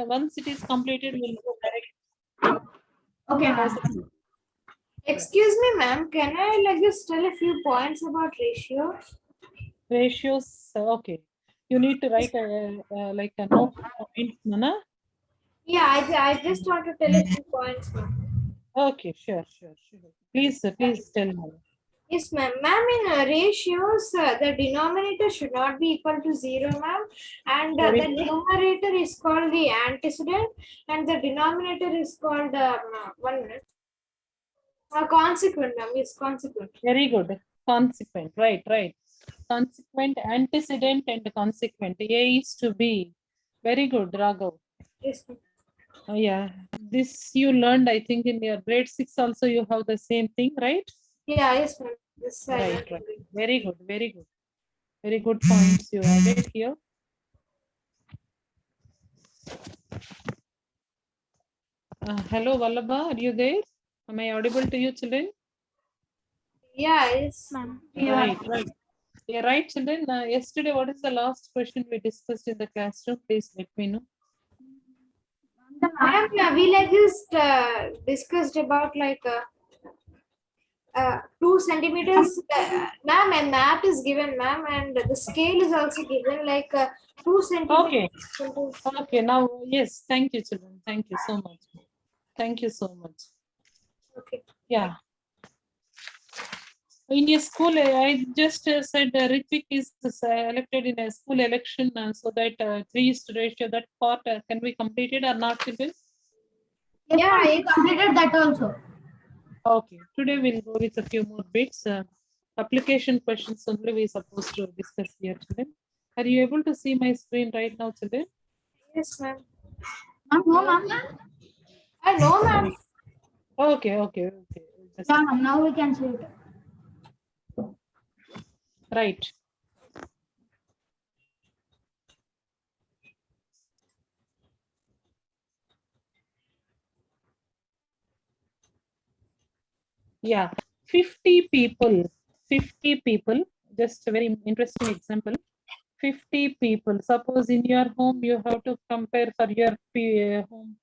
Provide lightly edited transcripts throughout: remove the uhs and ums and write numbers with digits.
once it is completed, we'll go direct. Okay, ma'am. Possibly. Excuse me, ma'am. Can I like just tell a few points about ratios? Ratios, okay. You need to write like a note point, Nana. Yeah, I just want to tell a few points, ma'am. Okay, sure. Please tell me. Yes, ma'am. Ma'am, in ratios, the denominator should not be equal to 0, ma'am. And Very the numerator is called the antecedent, and the denominator is called, one minute. Consequent, ma'am. Yes, consequent. Very good. Consequent, right. Consequent, antecedent, and consequent. A is to B. Very good, Raghav. Yes, ma'am. Yeah, this you learned, I think, in your grade 6 also you have the same thing, right? Yeah, yes, ma'am. This I Right. learned. Very good. Very good points you added here. Hello, Vallabha, are you there? Am I audible to you, children? Yeah, yes, Ma'am. Right. Yeah, right, children. Yesterday, what is the last question we discussed in the classroom? Please let me know. Ma'am, we like just discussed about like 2 centimeters. Ma'am, and map is given, ma'am, and the scale is also given like 2 Okay. centimeters. Okay, now, yes, thank you, children. Thank you so much. Thank you so much. Okay. Yeah. In your school, I just said Ritvik is elected in a school election, so that 3:1 ratio, that part can be completed or not, children? Yeah, I completed that also. Okay, today we'll go with a few more bits. Application questions only we're supposed to discuss here, children. Are you able to see my screen right now, children? Yes, ma'am. No, ma'am. I know, ma'am. Okay. Just- Yeah, ma'am. Now we can see it. Right. Yeah, 50 people, just a very interesting example. 50 people. Suppose in your home, you have to compare for your home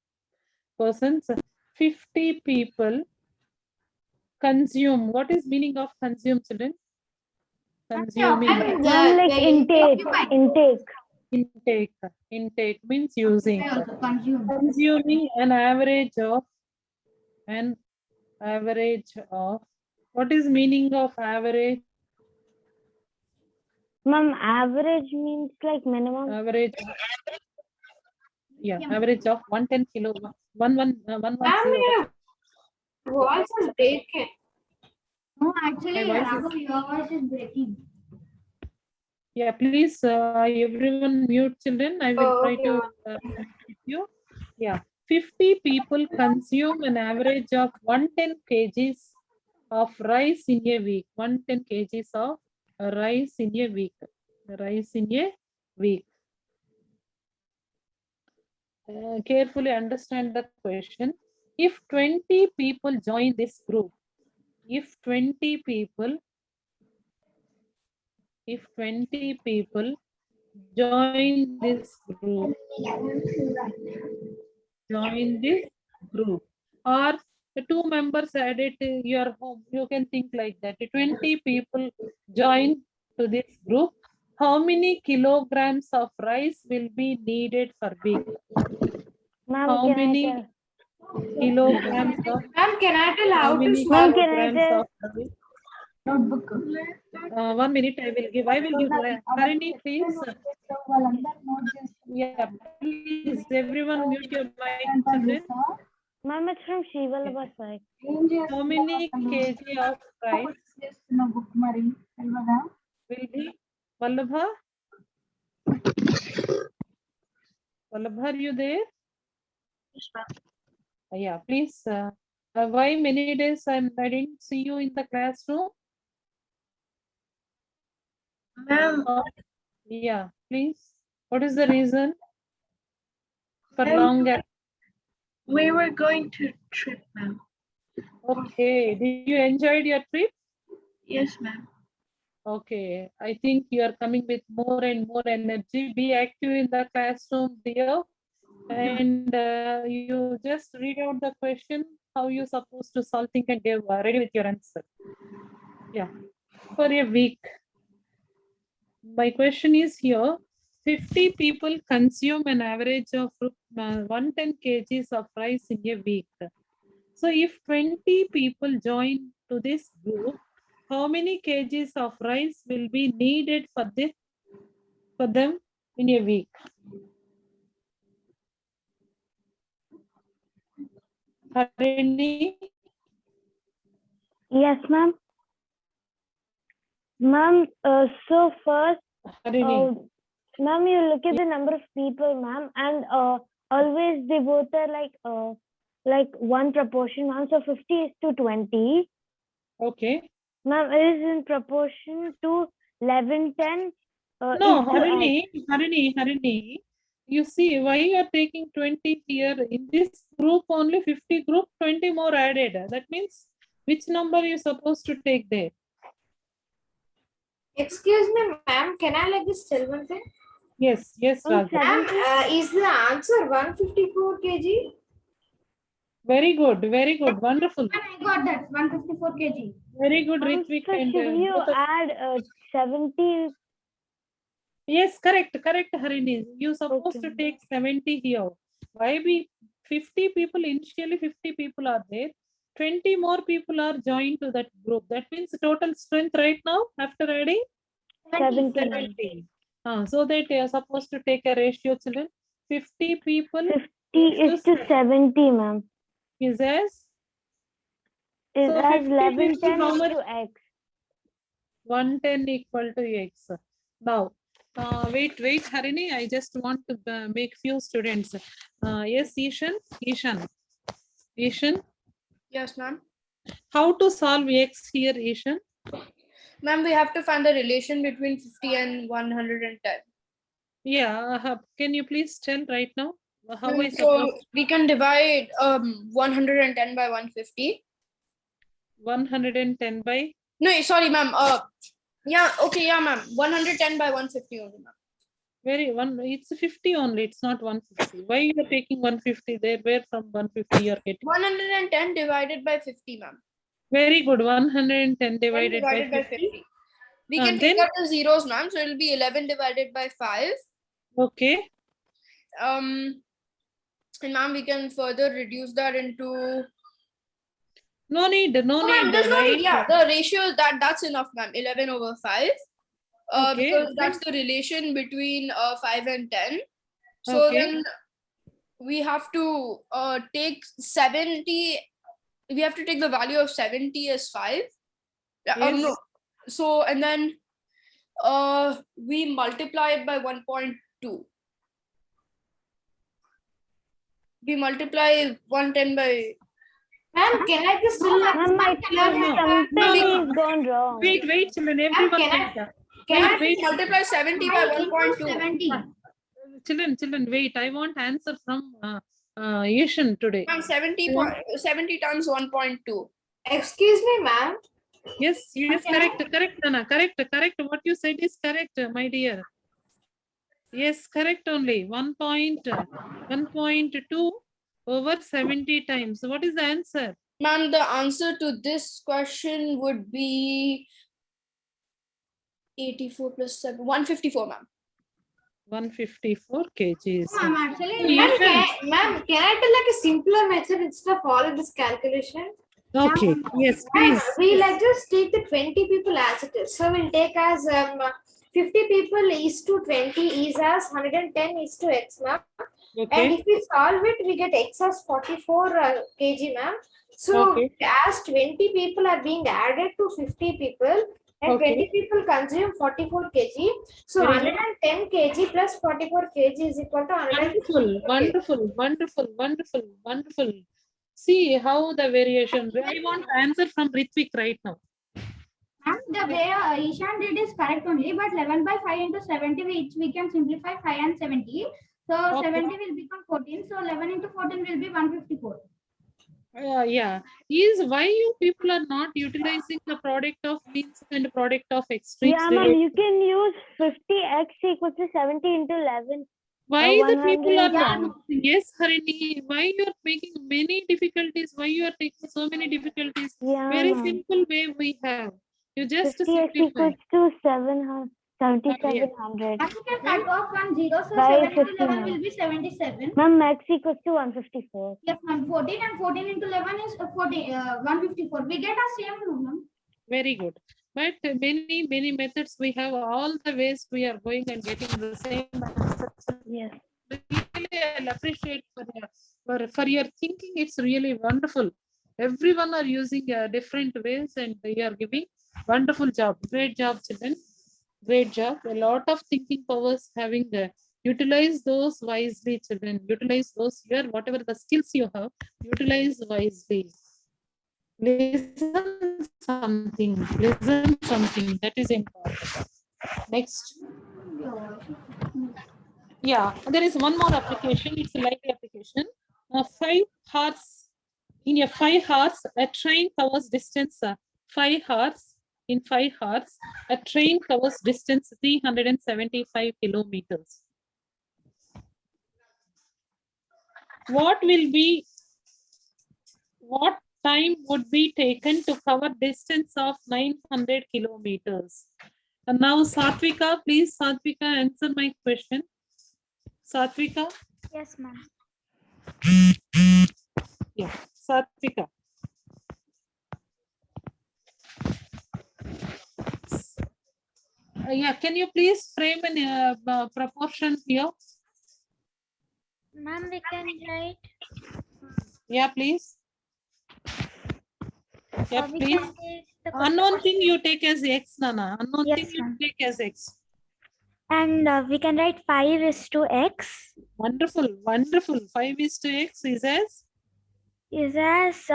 persons. 50 people consume. What is meaning of consume, children? Consuming. And Ma'am, like intake. Intake means using. Also consume. Consuming an average of, what is meaning of average? Ma'am, average means like minimum. Average. Yeah, average of 110 kilo. 110. Ma'am, your voice is breaking. No, actually, My voice is- Raghav, your voice is breaking. Yeah, please, everyone mute children. I will try Okay, to ma'am. with you. Yeah, 50 people consume an average of 110 kgs of rice in a week. 110 kgs of rice in a week. Rice in a week. Carefully understand the question. If 20 people join this group, if 20 people join this group, or the 2 members added to your home, you can think like that. 20 people join to this group. How many kilograms of rice will be needed per week? Ma'am, How can many I tell? kilograms of Ma'am, can I tell how to many solve? Ma'am, can I kilograms tell? of rice? Notebook. 1 minute I will give. Harini, please. Yeah, please, everyone mute your mic, children. Ma'am, it's from Shivalabha side. How many kg of rice will be? Vallabha? Vallabha, are you there? Yeah, please. Why many days I didn't see you in the classroom? Ma'am, Yeah, please. What is the reason for Ma'am. long gap? we were going to trip, ma'am. Okay. Did you enjoyed your trip? Yes, ma'am. Okay. I think you are coming with more and more energy. Be active in the classroom, dear. And you just read out the question, how you supposed to solve, think and get ready with your answer. Yeah, for a week. My question is here, 50 people consume an average of 110 kgs of rice in a week. So if 20 people join to this group, how many kgs of rice will be needed for them in a week? Harini? Yes, ma'am. Ma'am, so first, Harini. ma'am, you look at the number of people, ma'am, and always they both are like one proportion, ma'am. So 50 is to 20. Okay. Ma'am, it is in proportion to 11, 10. No, is to Harini. You see, why you are taking 20 here? In this group, only 50 group, 20 more added. That means which number you supposed to take there? Excuse me, ma'am. Can I like this tell one thing? Yes, Raj. Ma'am, is the answer 154 kg? Very good, wonderful. I got that 154 kg. Very good, Ma'am, Ritvik. so And should you both of- add 70? yes, correct, Harini. You supposed to Okay. take 70 here. Why be 50 people? Initially, 50 people are there. 20 more people are joined to that group. That means total strength right now after adding 70. 70. So that you are supposed to take a ratio, children. 50 people 50 is to 70, ma'am. is as It So has 50 11, people, 10 how is much? to X. 110 equal to x. Now, wait, Harini. I just want to make few students. Yes, Ishan. Yes, ma'am. How to solve x here, Ishan? Ma'am, we have to find the relation between 50 and 110. Yeah, can you please tell right now? How I So suppose we can divide 110 by 150. 110 by? No, sorry, ma'am. Yeah, okay, yeah, ma'am. 110 by 150 only, ma'am. It's 50 only, it's not 150. Why you are taking 150 there? Where from 150 you are getting? 110 divided by 50, ma'am. Very good, 110 10 divided by 50. We can then- take out the zeros, ma'am. So it will be 11 divided by 5. Okay. And ma'am, we can further reduce that into. No need, Ma'am, there's no right? need. Yeah, the ratio that's enough, ma'am. 11 over 5. Okay. Because that's the relation between 5 and 10. So Okay. then we have to take 70. We have to take the value of 70 as 5. Yes. No. So and then we multiply it by 1.2. We multiply 110 by. Ma'am, can I just still like Ma'am, my something is gone wrong. Wait, children, everyone. can I wait. Multiply 70 by 1.2. 70. Children, wait. I want answer from Ishan today. Ma'am, 70 times 1.2. excuse me, ma'am. Yes, correct, Nana, correct. What you said is correct, my dear. Yes, correct only. 1.2 over 70 times. What is the answer? Ma'am, the answer to this question would be 84 plus 7, 154, ma'am. 154 kgs. Ma'am, actually, Ma'am, can I tell like a simpler method instead of all of this calculation? Okay, yes, Ma'am, please. we like just take the 20 people as it is. So we'll take as 50 people is to 20 is as 110 is to x, ma'am. And Okay, if we solve it, we get x as 44 kg, ma'am. So Okay. as 20 people are being added to 50 people, and Okay. 20 people consume 44 kg. So Very good. 110 kg plus 44 kg is equal to 150 wonderful. See how the variation. I want answer from Ritvik right now. Ma'am, the way Ishan did is correct only, but 11 by 5 into 70, which we can simplify 5 and 70. So Okay. 70 will become 14. So 11 into 14 will be 154. Yeah, is why you people are not utilizing the product of means and product of extremes. Yeah, ma'am, you can use 50x equals to 70 into 11. Why the people are 100, not moving? Yes, Harini, why you are making many difficulties? Why you are taking so many difficulties? Yeah, Very ma'am. simple way we have. You just 50x simplify. equals to 7,700. And you can cut off 1 0, so By 7 into 50, 11 ma'am. will be 77. Ma'am, max equals to 154. Yes, ma'am. 14 and 14 into 11 is 154. We get a same rule, ma'am. Very good. But many methods we have, all the ways we are going and getting the same answer. Yes. Really, I'll appreciate for your thinking. It's really wonderful. Everyone are using different ways and they are giving wonderful job. Great job, children. Great job. A lot of thinking powers having utilize those wisely, children. Utilize those here, whatever the skills you have, utilize wisely. Listen something. Listen something. That is important. Next. Yeah, there is one more application. It's a light application. 5 hours. In a 5 hours, a train covers distance 5 hours. In 5 hours, a train covers distance 375 kilometers. What time would be taken to cover distance of 900 kilometers? And now, Satvika, please, Satvika, answer my question. Satvika? Yes, ma'am. Yeah, Satvika. Yeah, can you please frame an proportion here? Ma'am, we can write. Yeah, please. Yeah, we please. can take the Unknown thing you take as X, Nana. Unknown Yes, thing you ma'am. take as X. And we can write 5 is to x Wonderful, wonderful. 5 is to X is as? is as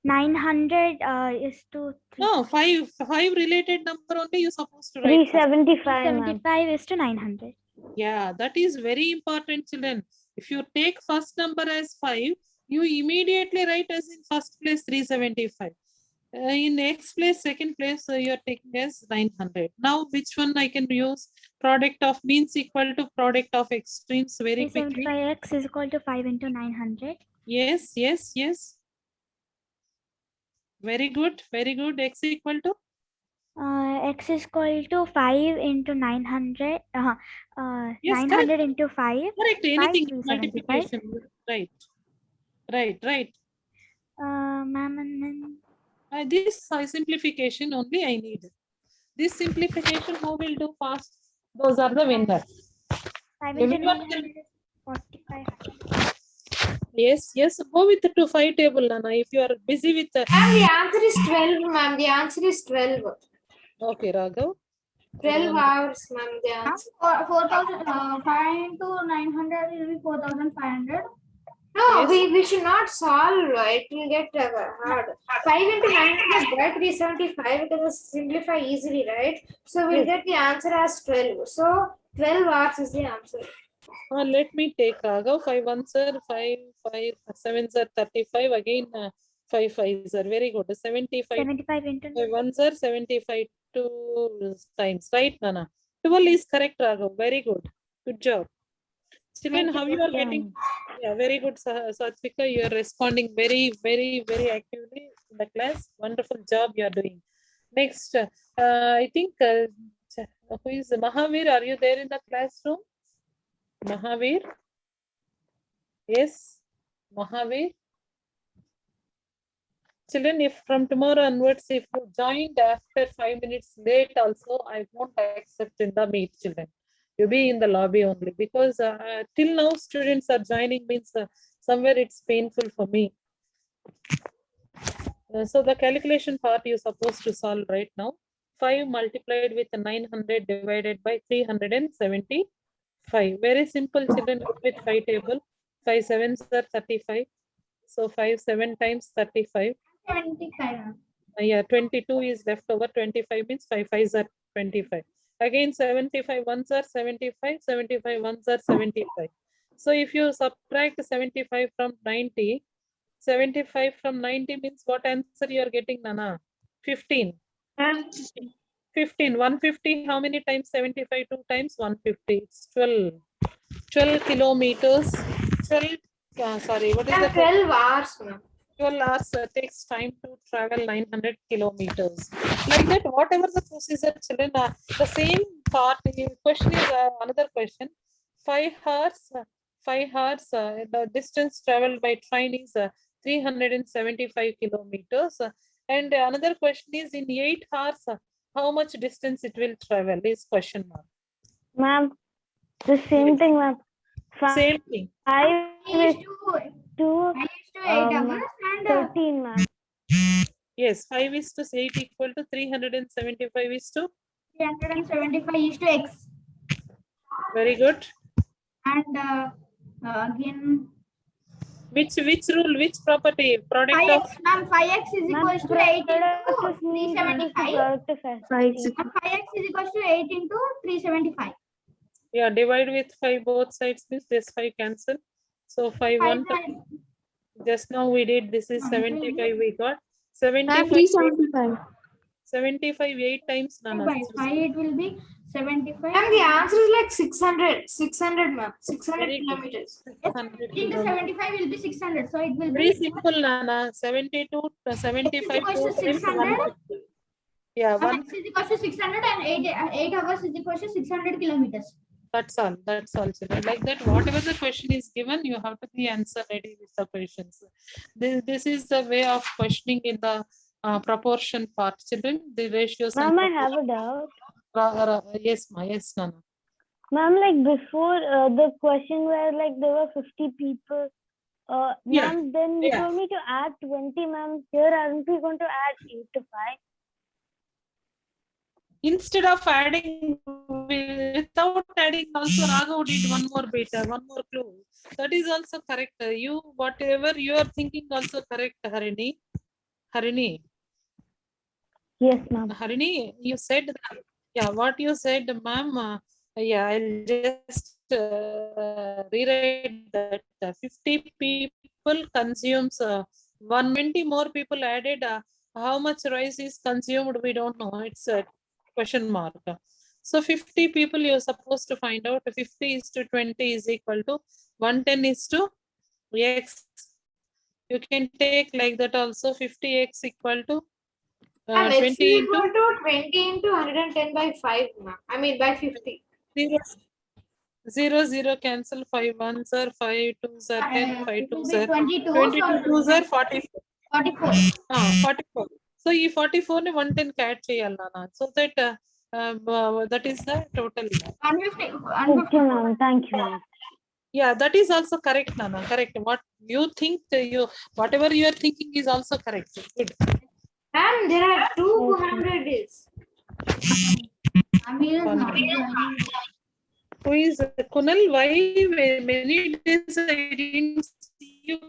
900 is to No, 5 related number only you're supposed to write. First. 375, ma'am. 75 is to 900. Yeah, that is very important, children. If you take first number as 5, you immediately write as in first place 375. In next place, second place, you are taking as 900. Now, which one I can use? Product of means equal to product of extremes very quickly. 375x is equal to 5 into 900. Yes, yes, yes. Very good, very good. X equal to? X is equal to 5 into 900. Yes, 900 correct. into 5. Correct, anything 375. multiplication. Right, right, right. Ma'am, and then This simplification only I need. This simplification, who will do fast? Those are the winners. 5 into Everyone 900 can. is 45. Yes, yes. Go with the 5 table, Nana. If you are busy with the. Ma'am, the answer is 12, ma'am. The answer is 12. Okay, Raghav. 12 hours, ma'am. The answer. 4,000. 5 into 900 will be 4,500. No, Yes. we should not solve. It will get hard. 5 into 900 by 375. We can simplify easily, right? So we'll get the answer as 12. So 12 hours is the answer. Let me take Raghav. 5 ones are 5, 5, 7s are 35. Again, 5 5s are very good. 75. 75 into 5 ones are 75 2 times. Right, Nana? 12 is correct, Raghav. Very good. Good job. Children, how you are getting? Yeah, very good, Satvika. You are responding very, very, very actively in the class. Wonderful job you are doing. Next, I think, who is Mahavir? Are you there in the classroom? Mahavir? Yes, Mahavir. Children, if from tomorrow onwards, if you joined after 5 minutes late also, I won't accept in the meet, children. You be in the lobby only, because till now students are joining means somewhere it's painful for me. So the calculation part you're supposed to solve right now. 5 multiplied with 900 divided by 375. Very simple, children, with 5 table. 5 sevens are 35. So 5 7 times 35. 75. Yeah, 22 is left over. 25 means 5 5s are 25. Again, 75 ones are 75. 75 ones are 75. So if you subtract 75 from 90, 75 from 90 means what answer you are getting, Nana? 15. 15. 150, how many times 75? 2 times 150. It's 12. 12 kilometers. 12, sorry, what is Ma'am, that? 12 hours, ma'am. 12 hours takes time to travel 900 kilometers. Like that, whatever the procedure, children, the same part. The question is another question. 5 hours, 5 hours, the distance traveled by train is 375 kilometers. And another question is in 8 hours, how much distance it will travel is question mark. Ma'am, the same thing, ma'am. Same thing. 5 is to 8 hours and 13, ma'am. Yes, 5 is to 8 equal to 375 is to 375 is to x. very good. And again Which rule, which property? Product of 5x, ma'am, 5x is equals to 8 into 375. 5x is equals to 8 into 375. yeah, divide with 5 both sides means this 5 cancel. So 5 1 time. Just now we did this is 75 we got 75 75 8 times none. By 5 it will be 75. Ma'am, the answer is like 600, ma'am. 600 Very good. kilometers. 600 Into kilometers. 75 will be 600. So it will Very be simple, Nana. 72 to 75 equals to 2 times 600. 150. Yeah, one. x is equals to 600 and 8 hours is equals to 600 kilometers. That's all. That's all, children. Like that, whatever the question is given, you have to be answer ready with the questions. This is the way of questioning in the proportion part, children. The ratios. and Ma'am, I have a doubt. yes, ma. Yes, Nana. Ma'am, like before the question where like there were 50 people, Yeah, ma'am, then you yeah. told me to add 20, ma'am. Here, aren't we going to add 8 to 5? Instead of adding, without adding, also Raghav did one more bit, one more clue. That is also correct. You, whatever you are thinking, also correct, Harini. Harini. Yes, ma'am. Harini, you said that, yeah, what you said, ma'am, yeah, I'll just rewrite that. 50 people consumes 120 more people added. How much rice is consumed? We don't know. It's a question mark. So 50 people you're supposed to find out. 50 is to 20 is equal to 110 is to x. You can take like that also. 50x equal to Ma'am, x is 20 equal into to 20 into 110 by 5, ma'am. I mean by 50. 0, 0 cancel. 5 1s are 5 2s are 10, 5 It will 2s be are 22. 22 So 2s are 44. 44. 44. So ఈ 44 ని 110 కి add చేయాలి నాన్న. So that that is the total. 150. Okay, ma'am. Thank you, ma'am. Yeah, that is also correct, Nana. Correct. What you think, whatever you are thinking is also correct. Good. And there are two 200 days. Amir is not joining. Who is Kunal? Why many days I didn't see you?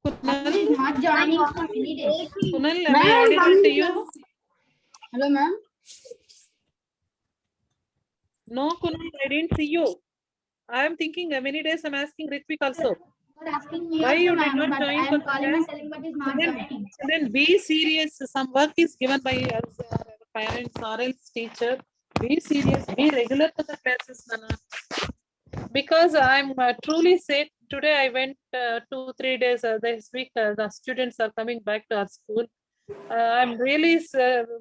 Amir Kunal, is not joining for many days. Kunal, am I audible to you? Hello, ma'am. No, Kunal, I didn't see you. I am thinking many days. I'm asking Ritvik also. You are asking me Why also, you did ma'am, not but join I for am the calling class? and telling, but is not joining. Then be serious. Some work is given by us, parents or else teacher. Be serious. Be regular to the classes, Nana. Because I'm truly said today I went 2-3 days this week. The students are coming back to our school. I'm really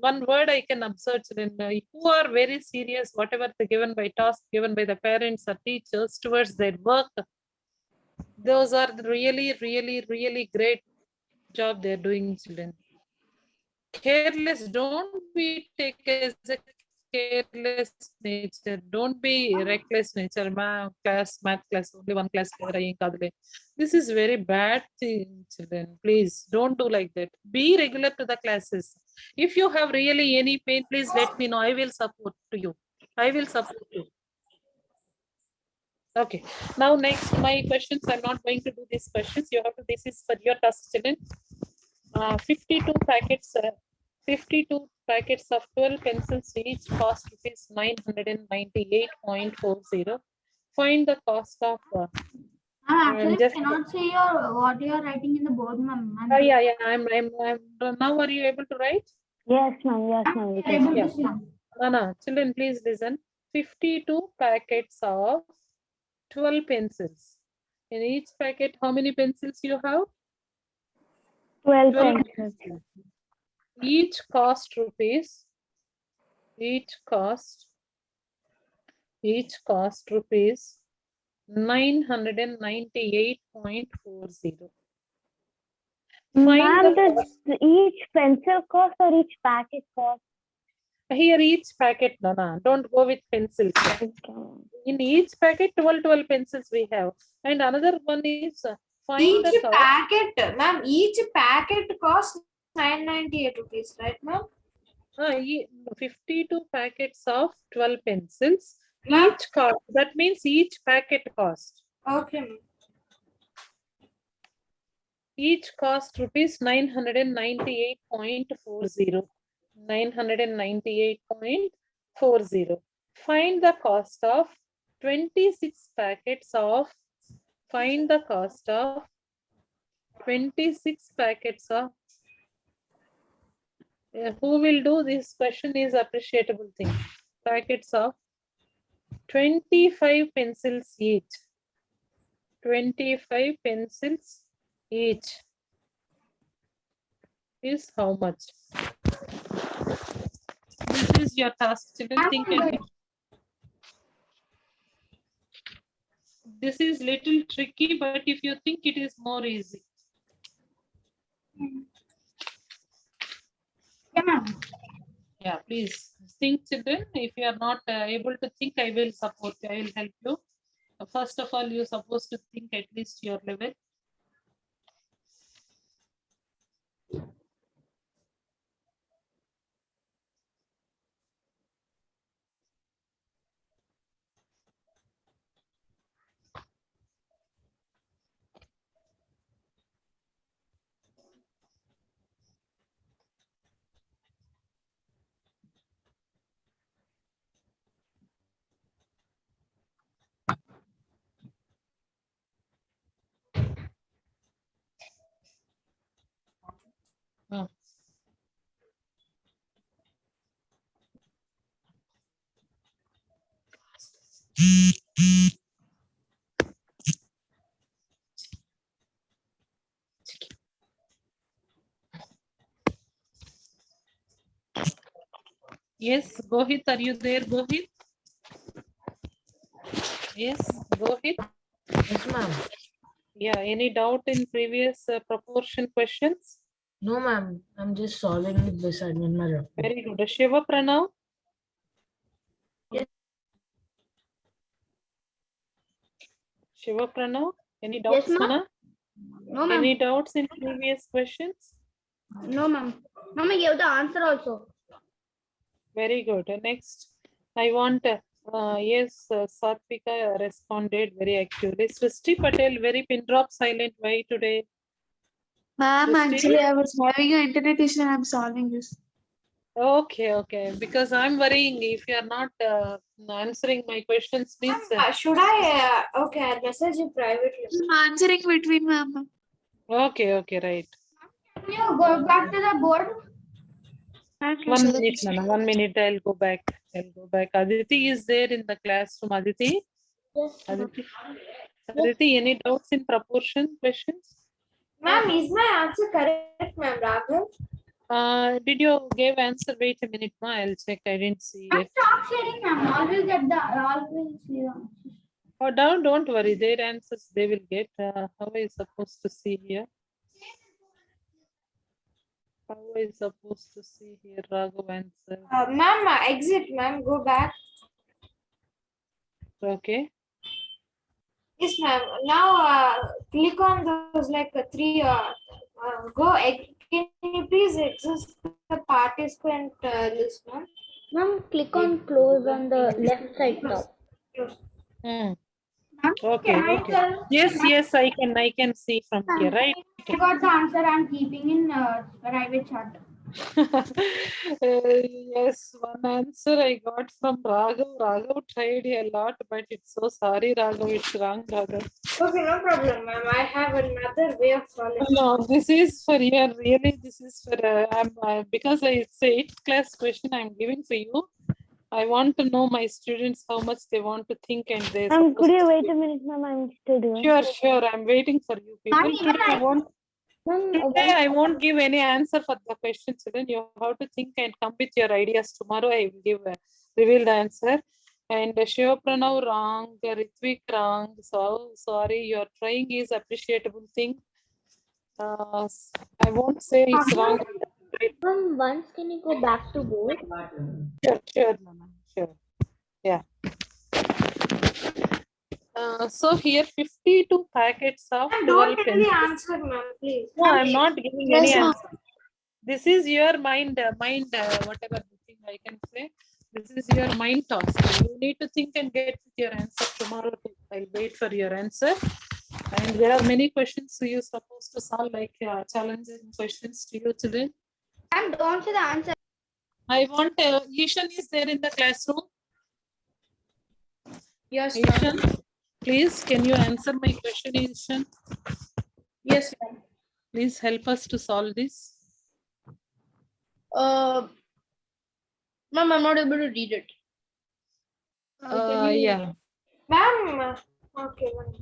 one word I can observe, children, who are very serious, whatever the given by task given by the parents or teachers towards their work. Those are the really great job they're doing, children. Careless, don't be take as a careless nature. Don't be reckless nature. Math class, only one class. This is very bad thing, children. Please don't do like that. Be regular to the classes. If you have really any pain, please let me know. I will support to you. I will support you. Okay. Now next, my questions. I'm not going to do these questions. You have to. This is for your task, children. 52 packets. 52 packets of 12 pencils each cost rupees 998.40. Find the cost of. Actually, just- I cannot see what you are writing in the board, ma'am. Yeah. I'm now. Are you able to write? Yes, ma'am. Yes, ma'am. I'm able Yeah. to see. No, children, please listen. 52 packets of 12 pencils. In each packet, how many pencils you have? 12 12 pencils. pencils. Each cost rupees. Each cost rupees 998.40. Ma'am, the does each pencil cost or each packet cost? Here each packet, Nana, don't go with pencils. Okay. In each packet, 12 pencils we have. And another one is find Each the cost. packet, ma'am, each packet costs 998 rupees, right, ma'am? 52 packets of 12 pencils. Ma'am? Each cost, that means each packet cost. Okay, ma'am. Each cost rupees 998.40. 998.40. Find the cost of 26 packets of, find the cost of 26 packets of, who will do this question is appreciable thing. Packets of 25 pencils each. 25 pencils each is how much? This is your task. Children, think and this is little tricky, but if you think it is more easy. Yeah, ma'am. Yeah, please think, children. If you are not able to think, I will support you. I will help you. First of all, you're supposed to think at least your level. Yes, Gohit, are you there, Gohit? Yes, Gohit. Yes, ma'am. Yeah, any doubt in previous proportion questions? No, ma'am. I'm just solving it beside me in my report. Very good. Shiva Pranav? Yes. Shiva Pranav, any doubts, Yes, ma'am. Mana? No, ma'am. Any doubts in previous questions? No, ma'am. Ma'am, I gave the answer also. Very good. Next, I want, yes, Satvika responded very actively. Srishti Patel, very pin drop silent. Why today? Ma'am, Srishti? actually, I was having an internet issue and I'm solving this. Okay, okay. Because I'm worrying if you are not answering my questions, please. Should I? Okay, I'll message you privately. I'm answering between, ma'am. Okay, okay, right. Can you go back to the board? Okay, 1 sir. minute, Nana. 1 minute. I'll go back. I'll go back. Aditi is there in the classroom. Aditi? Yes. Aditi? Aditi, any doubts in proportion questions? Ma'am, is my answer correct, ma'am, Raghav? Did you give answer? Wait a minute, ma. I'll check. I didn't see Ma'am, it. stop sharing, ma'am. Always get the, always see the answers. Oh, don't worry. Their answers they will get. How are you supposed to see here? How are you supposed to see here? Raghav answer. Ma'am, exit, ma'am, go back. Okay. Yes, ma'am. Now click on those like three. Can you please exit the participant list, ma'am? Ma'am, click on close on the left side top. Hmm. Ma'am, Okay, can I okay. tell? Yes, I can see from here, right? I got the answer. I'm keeping in private chat. Yes, one answer I got from Raghav. Raghav tried a lot, but it's so sorry, Raghav. It's wrong, Raghav. Okay, no problem, ma'am. I have another way of solving. No, this is for your really. This is for because it's a 8th class question I'm giving for you. I want to know my students how much they want to think and they. Could you wait a minute, ma'am? I'm still doing. Sure, sure. I'm waiting for you people. even Today I won't give any answer for the questions. Then you have to think and come with your ideas. Tomorrow I will give reveal the answer. And Shiva Pranav wrong, Ritvik wrong. So sorry, your trying is appreciable thing. I won't say it's wrong. Once can you go back to board? Sure, sure, Mama, sure. Yeah. So here 52 packets of And 12 don't tell the pencils. answer, ma'am, please. No, I'm not giving any answer. This is your mind, whatever the thing I can say. This is your mind task. You need to think and get your answer tomorrow. I'll wait for your answer. And there are many questions you're supposed to solve, like challenging questions to you today. And don't say the answer. I want Ishan is there in the classroom. Yes, ma'am. Ishan, please, can you answer my question, Ishan? Yes, ma'am. Please help us to solve this. Ma'am, I'm not able to read it. Yeah. Ma'am, okay, ma'am.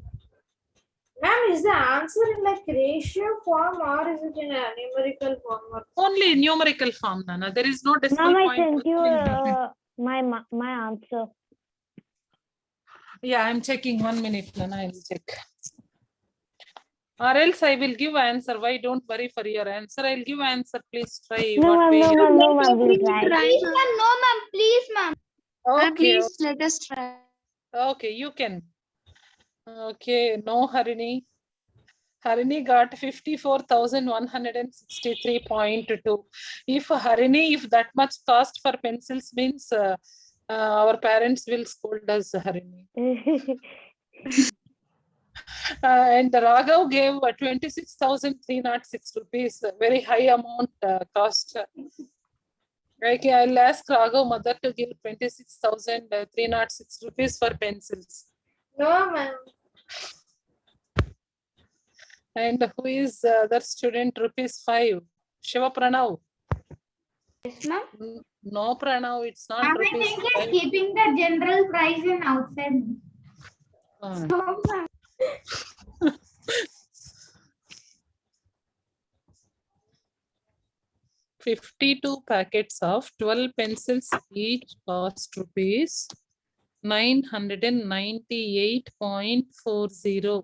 Ma'am, is the answer in like ratio form or is it in a numerical form? Only numerical form, Nana. There is no decimal Ma'am, I point. sent you my answer. Yeah, I'm checking 1 minute, Nana. I will check. Or else I will give answer. Why don't worry for your answer? I'll give answer. Please try. No, what ma'am, way. no, ma'am, we'll try. Please, ma'am. No, ma'am. Please, ma'am. Okay, let us try. okay, you can. Okay, no, Harini. Harini got 54,163.2. If Harini, if that much cost for pencils means our parents will scold us, Harini. And Raghav gave 26,306 rupees, very high amount cost. Okay, I'll ask Raghav mother to give 26,306 rupees for pencils. No, ma'am. And who is other student? Rupees 5. Shiva Pranav. Yes, ma'am. No, Pranav, it's not I rupees think 5. it's keeping the general price in outside. So, ma'am. 52 packets of 12 pencils each cost rupees 998.40.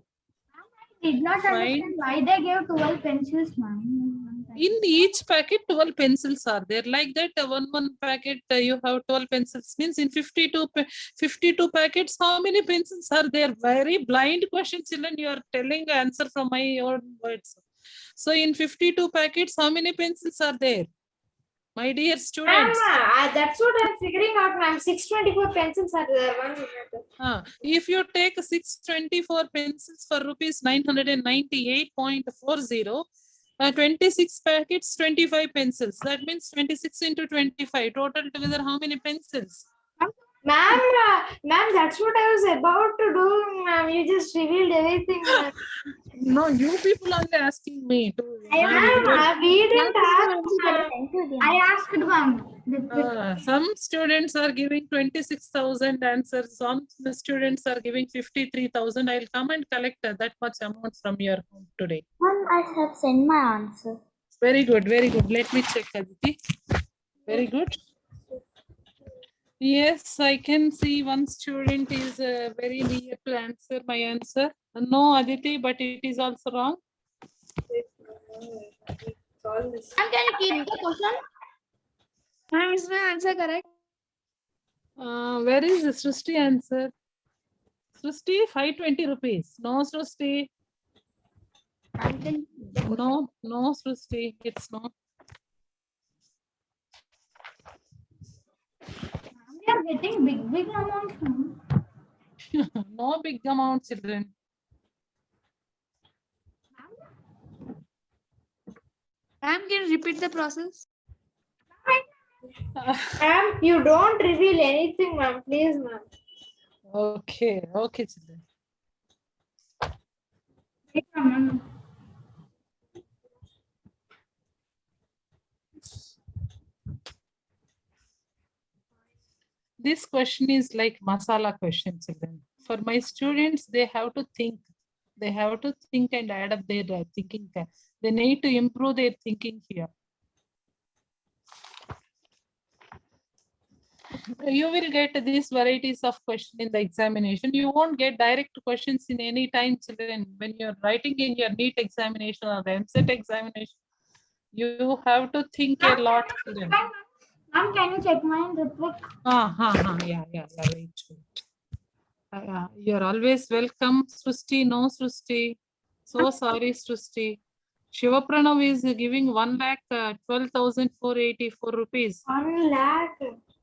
Did not Fine. understand why they gave 12 pencils, ma'am. In each packet, 12 pencils are there. Like that, one packet, you have 12 pencils. Means in 52 packets, how many pencils are there? Very blind question, children. You are telling answer from my own words. So in 52 packets, how many pencils are there? My dear students. Ma'am, that's what I'm figuring out, ma'am. 624 pencils are there. 1 minute. If you take 624 pencils for rupees 998.40, 26 packets, 25 pencils. That means 26 into 25. Total together, how many pencils? Ma'am, that's what I was about to do, ma'am. You just revealed everything, ma'am. No, you people are asking me to. Ma'am, we didn't ask, ma'am. I asked, ma'am. Some students are giving 26,000 answers. Some students are giving 53,000. I'll come and collect that much amount from your home today. Ma'am, I have sent my answer. Very good, very good. Let me check, Aditi. Very good. Yes, I can see one student is very near to answer my answer. No, Aditi, but it is also wrong. Solve this. Ma'am, can you keep the question? Ma'am, is my answer correct? Where is the Srusti answer? Srusti, 520 rupees. No, Srusti. No, Srusti, it's not. We are getting big amounts, ma'am. No big amount, children. Ma'am, can you repeat the process? Ma'am, you don't reveal anything, ma'am. Please, ma'am. Okay, okay, children. Wait, ma'am. This question is like masala questions. For my students, they have to think. They have to think and add up their thinking. They need to improve their thinking here. You will get these varieties of question in the examination. You won't get direct questions in any time, children. When you're writing in your NEET examination or the MCET examination, you have to think a lot, children. Ma'am, can you check mine real quick? Yeah, wait. You're always welcome, Srusti. No, Srusti. So sorry, Srusti. Shiva Pranav is giving 1,12,484 rupees. 1 lakh.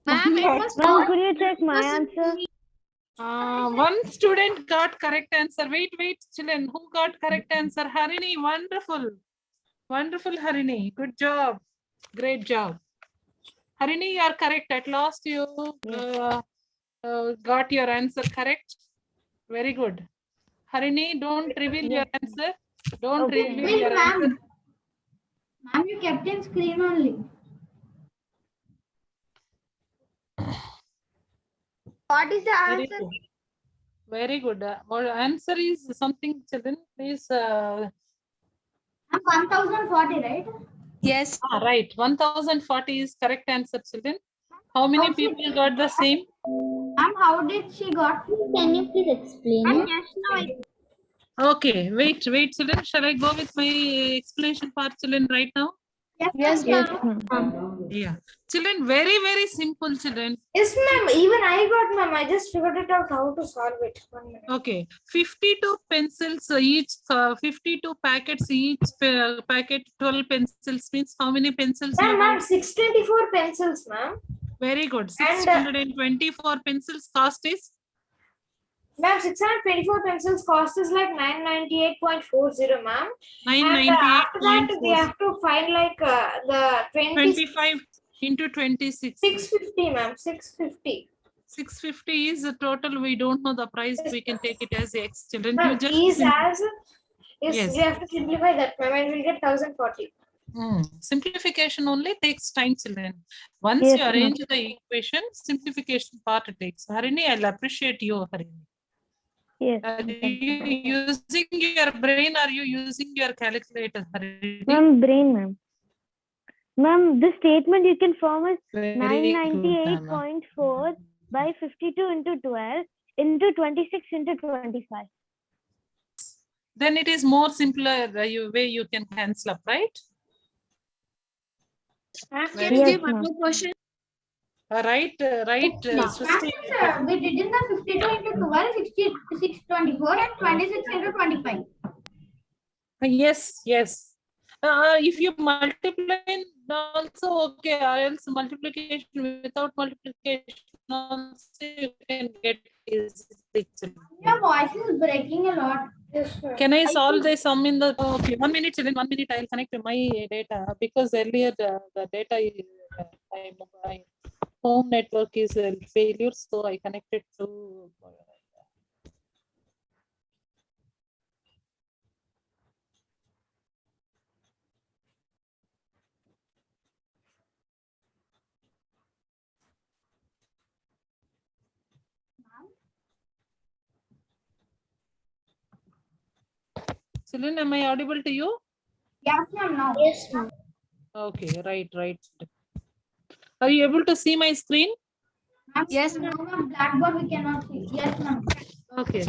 Ma'am, it was Ma'am, could you check my answer? One student got correct answer. Wait, children. Who got correct answer? Harini, wonderful. Wonderful, Harini. Good job. Great job. Harini, you are correct. At last, you got your answer correct. Very good. Harini, don't reveal your answer. Don't Okay. reveal your answer. Ma'am. Ma'am, you kept in screen only. What is the Very answer? good. Very good. Answer is something, children. Please. Ma'am, 1040, right? Yes. Right. 1,040 is correct answer, children. How many people got the same? Ma'am, how did she got? Can you please explain Ma'am, it? yes, no, Okay, wait, children. Shall I go with my explanation part, children, right now? yes, Yes, ma'am. ma'am. Yeah. Children, very simple, children. Yes, ma'am. Even I got, ma'am. I just figured it out how to solve it. 1 minute. Okay, 52 pencils each, 52 packets each, packet 12 pencils means how many pencils you Ma'am, have? 624 pencils, ma'am. Very good. And, 624 pencils cost is? Ma'am, 624 pencils cost is like 998.40, ma'am. And after that, we 998.4. have to find like the 25 into 26. 650, ma'am. 650. 650 is the total. We don't know the price. We can take it as X, children. You Ma'am, just is as is Yes. we have to simplify that, ma'am, and we'll get 1040. Simplification only takes time, children. Once Yes, you ma'am. arrange the equation, simplification part takes. Harini, I'll appreciate you, Harini. Yes. Are you using your brain? Are you using your calculator, Harini? Ma'am, brain, ma'am. Ma'am, this statement you can form as Very good, Anna. 998.4 by 52 into 12 into 26 into 25. Then it is more simpler way you can cancel up, right? Ma'am, Very can you Yes, give one ma'am. more question? Right, Srishti. Ma'am, we did in the 52 into 12, 624 and 26 into 25. Yes. If you multiply also okay, or else multiplication without multiplication also you can get easily. Your voice is breaking a lot. Yes, ma'am. Can I solve the sum in the okay? 1 minute, children. 1 minute. I'll connect to my data because earlier the data is my home network is a failure, so I connected to. Children, am I audible to you? Yes, ma'am, now. Yes, ma'am. Okay, right. Are you able to see my screen? Ma'am, Yes, no, ma'am. Blackboard we cannot see. Yes, ma'am. Okay,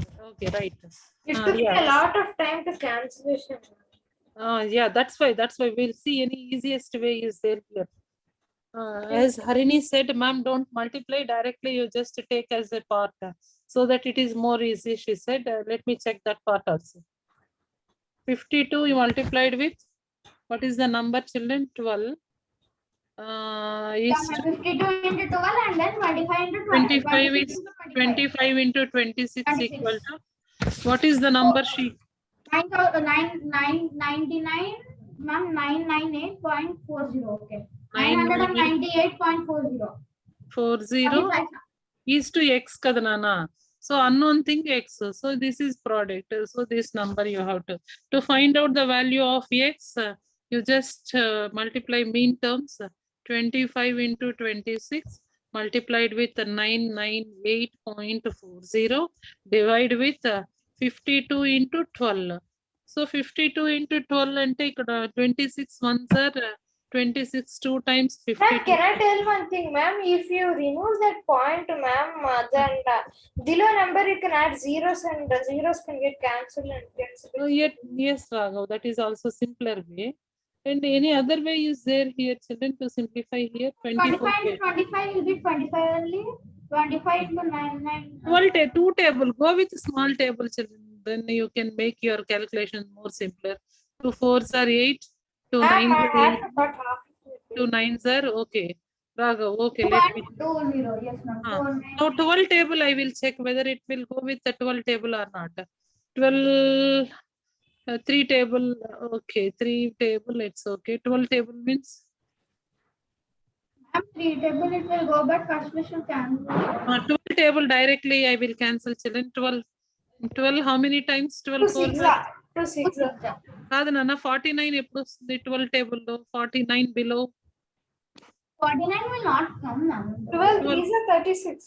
right. It took me a Yes. lot of time to cancellation. Yeah, that's why we'll see any easiest way is there here. As Harini said, ma'am, don't multiply directly, you just take as a part so that it is more easy, she said. Let me check that part also. 52 you multiplied with, what is the number, children? 12. Is 52 into 12 and then 25 into 20. 25 is 25 into 26 26. equal to, what is the number she? 99, ma'am, 998.40. Okay. 998.40. 40 is to X kadanana. So unknown thing X. So this is product. So this number you have to find out the value of X. You just multiply mean terms. 25 into 26. multiplied with 998.40 divide with 52 into 12. So 52 into 12 and take 26 ones are 26 2 times Ma'am, 52. can I tell one thing, ma'am? If you remove that point, ma'am, then below number you can add zeros and the zeros can get cancelled and gets Oh, yet, yes, Raghav, that is also simpler way. And any other way is there here, children, to simplify here? 24. 25 into 25 will be 25 only. 25 into 9. 2 table, go with small table, children. Then you can make your calculation more simpler. 2 4s are 8, 2 Ma'am, 9s I are have 8, to cut half. 2 9s are okay. Raghav, okay, 2 let and me. 2 0. Yes, ma'am. Huh. 2 Now 9. 12 table, I will check whether it will go with the 12 table or not. 12, 3 table, okay, 3 table, it's okay. 12 table means 3 table it will go, but first we should cancel. 12 table directly I will cancel, children. 12, 12 how many times? 12 2 4 6 2 6 కాదు నాన్న 49 ఎప్పుడు వస్తుంది 12 table లో 49 below 49 will not come, ma'am. 12 3s are 36.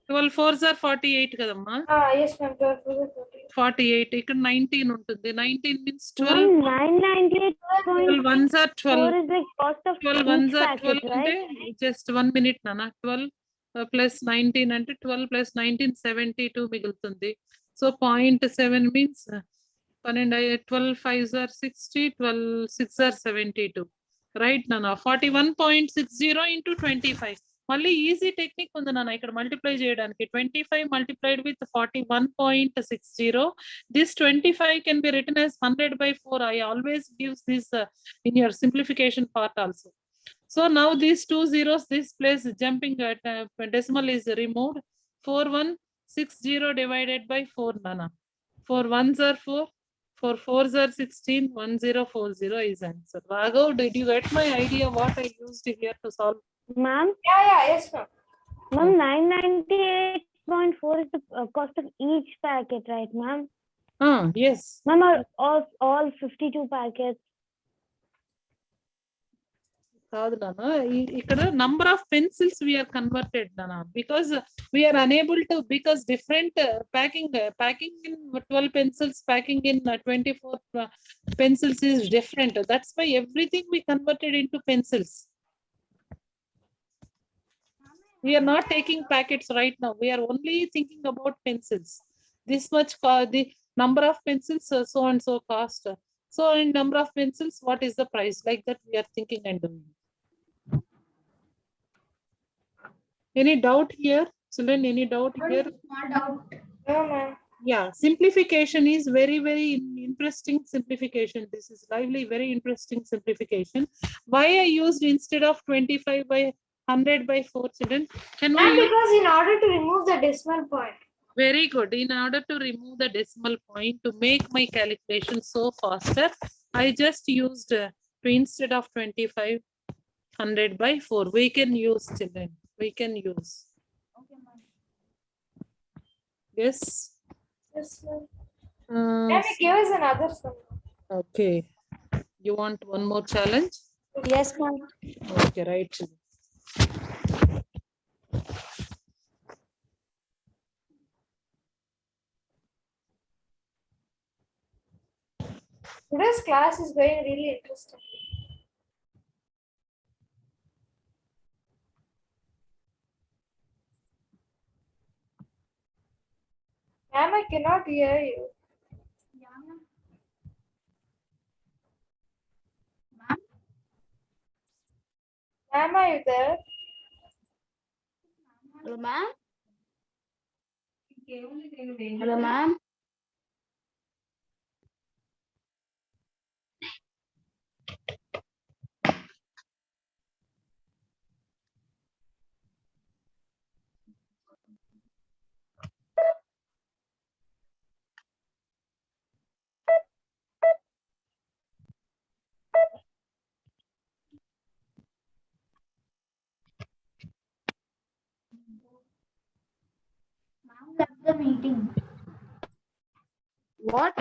12 4s are 48 కదమ్మా Yes, ma'am. 12 3s are 48. 48 ఇక్కడ 19 ఉంటుంది 19 means 12 Ma'am, 998.4 12 ones are 12 is like cost of 12 each ones are packet, 12 అంటే right? Just 1 minute నాన్న 12 ప్లస్ 19 అంటే 12 ప్లస్ 19 72 మిగులుతుంది so 0.7 means 12 5s are 60 12 6 are 72 right నాన్న 41.60 into 25 మళ్ళీ easy technique ఉంది నాన్న ఇక్కడ మల్టిప్లై చేయడానికి 25 multiplied with 41.60 this 25 can be written as 100 by 4 I always gives this in your simplification part also so now these two zeros this place jumping at decimal is removed 4160 divided by 4 nana 4 ones are 4 4 fours are 16 1040 is answer. Raghav, did you get my idea what I used here to solve? Ma'am, Yes, ma'am. ma'am, 998.4 is the cost of each packet, right, ma'am? Yes. Ma'am, all 52 packets. కాదు నాన్న ఇక్కడ number of pencils we are converted నాన్న because we are unable to because different packing in 12 pencils packing in 24 pencils is different that's why everything we converted into pencils we are not taking packets right now we are only thinking about pencils this much the number of pencils so and so cost so in number of pencils what is the price like that we are thinking and doing. Any doubt here? Children, any doubt here? Small doubt. No, ma'am. Yeah, simplification is very, very interesting simplification. This is lively, very interesting simplification. Why I used instead of 25 by 100 by 4 children? Can we use? Because in order to remove the decimal point. Very good. In order to remove the decimal point to make my calculation so faster, I just used to instead of 25, 100 by 4. We can use children. We can use. Okay, ma'am. Yes. Yes, ma'am. Uh, Can you give us another one? okay. You want one more challenge? Yes, ma'am. Okay, right. Today's class is going really interesting. Ma'am, I cannot hear you. Yeah, ma'am. Ma'am, Ma'am, are you there? Hello, ma'am. Hello, ma'am. left the meeting. What?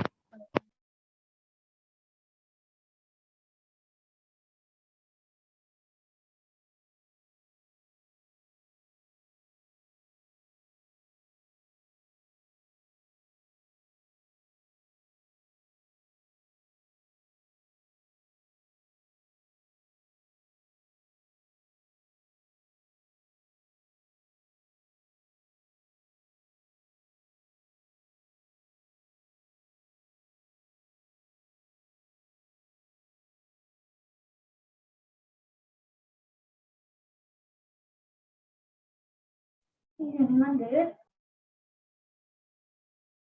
Is anyone there?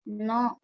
No.